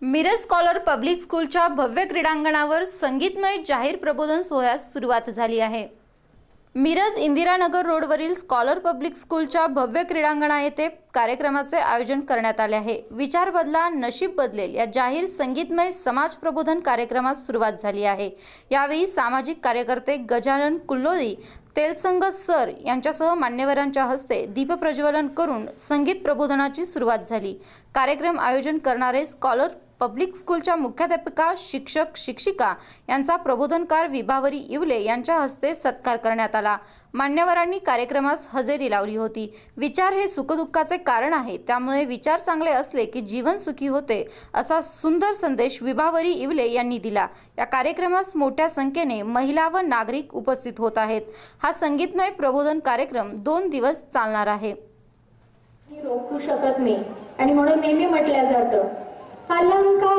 Miraj scholar public स्कूलच्या भव्य क्रीडांगणावर संगीतमय जाहीर प्रबोधन सोहळ्यास सुरुवात झाली आहे। मिरज इंदिरानगर रोडवरील स्कॉलर पब्लिक स्कूलच्या भव्य क्रीडांगणा येथे कार्यक्रमाचे आयोजन करण्यात आले आहे। विचार बदला नशीब बदलेल या जाहीर संगीतमय समाज प्रबोधन कार्यक्रमास सुरुवात झाली आहे। यावेळी सामाजिक कार्यकर्ते गजानन कुल्लोळी, तेलसंग सर यांच्यासह मान्यवरांच्या हस्ते दीपप्रज्वलन करून संगीत प्रबोधनाची सुरुवात झाली। कार्यक्रम आयोजन करणारे स्कॉलर पब्लिक स्कूलच्या मुख्याध्यापिका, शिक्षक, शिक्षिका यांचा प्रबोधनकार विभावरी इवले यांच्या हस्ते सत्कार करण्यात आला। मान्यवरांनी कार्यक्रमास हजेरी लावली होती। विचार हे सुखदुःखाचे कारण आहे, त्यामुळे विचार चांगले असले की जीवन सुखी होते, असा सुंदर संदेश विभावरी इवले यांनी दिला। या कार्यक्रमास मोठ्या संख्येने महिला व नागरिक उपस्थित होत आहेत। हा संगीतमय प्रबोधन कार्यक्रम 2 दिवस चालणार आहे। रोखू शकत नाही आणि म्हणून नेहमी म्हटलं जातं अलंकार